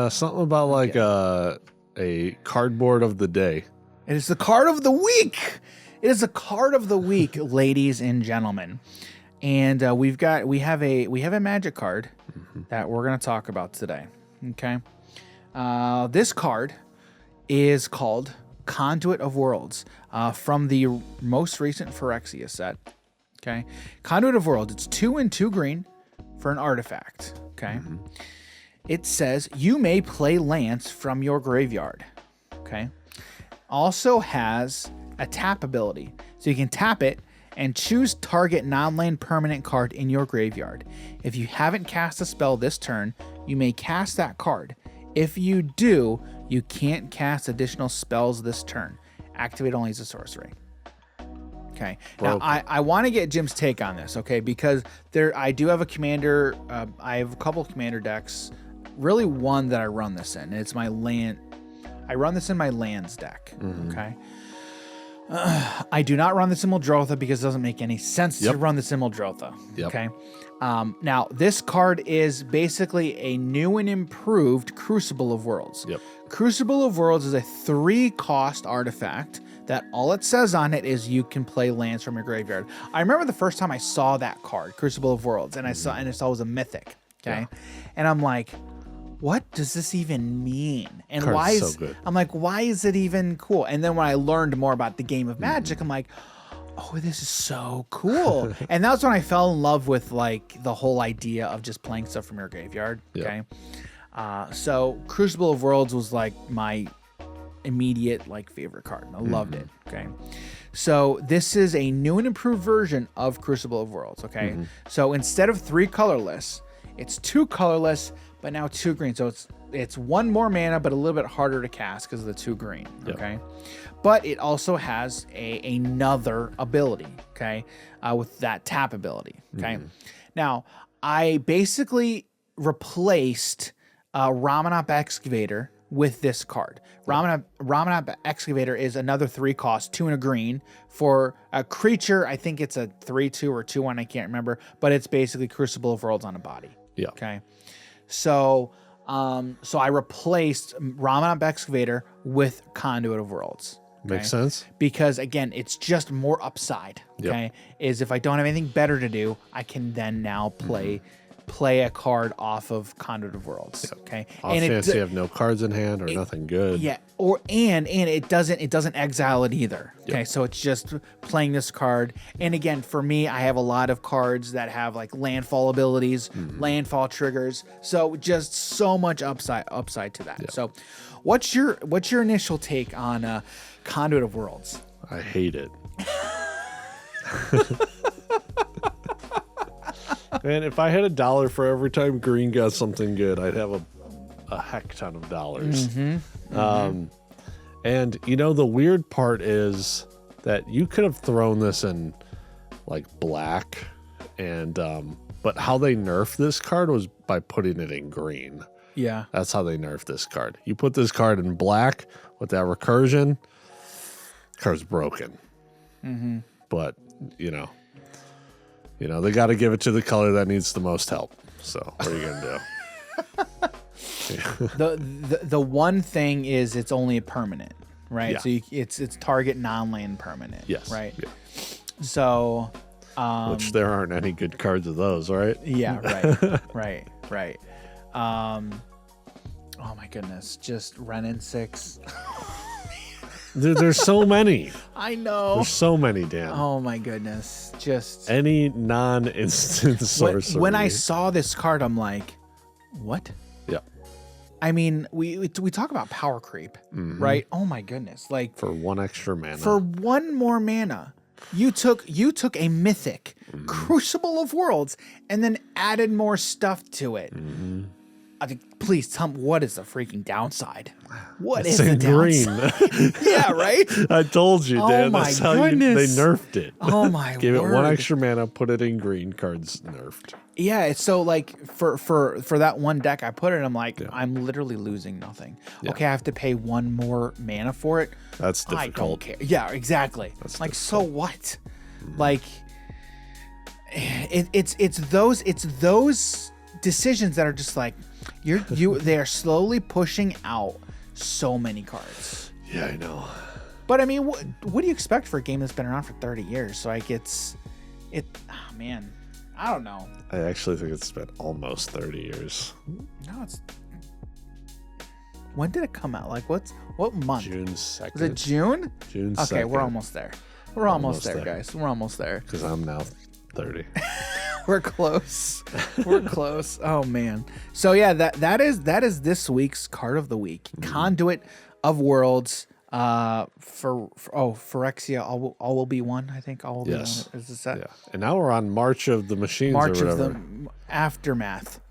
Something about like a cardboard of the day. It is the card of the week. It is the card of the week, ladies and gentlemen. And we have a magic card that we're going to talk about today. Okay. This card is called Conduit of Worlds from the most recent Phyrexia set. Okay. Conduit of Worlds. It's 2 and 2 green for an artifact. Okay. It says you may play lands from your graveyard. Okay. Also has a tap ability. So you can tap it and choose target non-land permanent card in your graveyard. If you haven't cast a spell this turn, you may cast that card. If you do, you can't cast additional spells this turn. Activate only as a sorcery. Okay. Now, I want to get Jim's take on this, okay? Because I do have a commander. I have a couple of commander decks. Really one that I run this in. It's my land. I run this in my lands deck, okay? I do not run this in Muldrotha because it doesn't make any sense to run this in Muldrotha, okay? Now, this card is basically a new and improved Crucible of Worlds. Crucible of Worlds is a 3-cost artifact that all it says on it is you can play lands from your graveyard. I remember the first time I saw that card, Crucible of Worlds, and I saw it was a mythic, okay? And I'm like, what does this even mean? And why is I'm like, why is it even cool? And then when I learned more about the game of Magic, I'm like, oh, this is so cool. And that's when I fell in love with like the whole idea of just playing stuff from your graveyard. Okay. So Crucible of Worlds was like my immediate like favorite card. I loved it. Okay. So this is a new and improved version of Crucible of Worlds. Okay. So instead of 3 colorless, it's 2 colorless, but now 2 green. So it's 1 more mana, but a little bit harder to cast because of the 2 green. Okay. But it also has another ability. Okay. With that tap ability. Okay. Now, I basically replaced Ramanop Excavator with this card. Ramanop Excavator is another 3-cost, 2 and a green for a creature. I think it's a 3/2 or 2/1. I can't remember, but it's basically Crucible of Worlds on a body. Okay. So I replaced Ramanop Excavator with Conduit of Worlds. Okay? Makes sense. Because again, it's just more upside. Okay. Is if I don't have anything better to do, I can then now play a card off of Conduit of Worlds. Okay. And fancy have no cards in hand or nothing good. Yeah. And it doesn't exile it either. Okay. So it's just playing this card. And again, for me, I have a lot of cards that have like landfall abilities, landfall triggers. So just so much upside to that. So what's your initial take on Conduit of Worlds? I hate it. Man, if I had $1 for every time green got something good, I'd have a heck ton of dollars. And you know, the weird part is that you could have thrown this in like black, and but how they nerfed this card was by putting it in green. Yeah, that's how they nerfed this card. You put this card in black with that recursion, card's broken. But you know, they got to give it to the color that needs the most help. So what are you gonna do? The one thing is it's only a permanent, right? So it's target non-land permanent. Yes. Right. Yeah. So, which there aren't any good cards of those, right? Yeah. Right. right. Oh my goodness! Just Renin 6. There's so many. I know. There's so many, Dan. Oh my goodness. Just any non-instant sorcery. When I saw this card, I'm like, what? Yeah. I mean, we talk about power creep, right? Oh my goodness. Like for 1 extra mana. For 1 more mana, you took a mythic Crucible of Worlds and then added more stuff to it. I think, please tell me, what is the freaking downside? What is the downside? Green. Yeah, right? I told you, Dan. Oh my That's how goodness. they nerfed it. Oh my Gave word. it 1 extra mana, put it in green, cards nerfed. Yeah, it's so like for that one deck I put it, I'm like, I'm literally losing nothing. Okay, I have to pay 1 more mana for it. That's difficult. I don't care. Yeah, exactly. That's like, difficult. so what? Like, it's those decisions that are just like, They are slowly pushing out so many cards. Yeah, I know. But I mean, what do you expect for a game that's been around for 30 years? So like oh man, I don't know. I actually think it's been almost 30 years. No, when did it come out? Like what month? June 2nd. Was it June? June 2nd. Okay, we're almost there. We're almost there, guys. We're almost there. Because I'm now 30. We're close. We're close. Oh man. So yeah, that is this week's card of the week. Conduit of Worlds. Phyrexia. All will be one. I think all will be one. Is this that? Yeah. And now we're on March of the Machines. March or of whatever. the aftermath.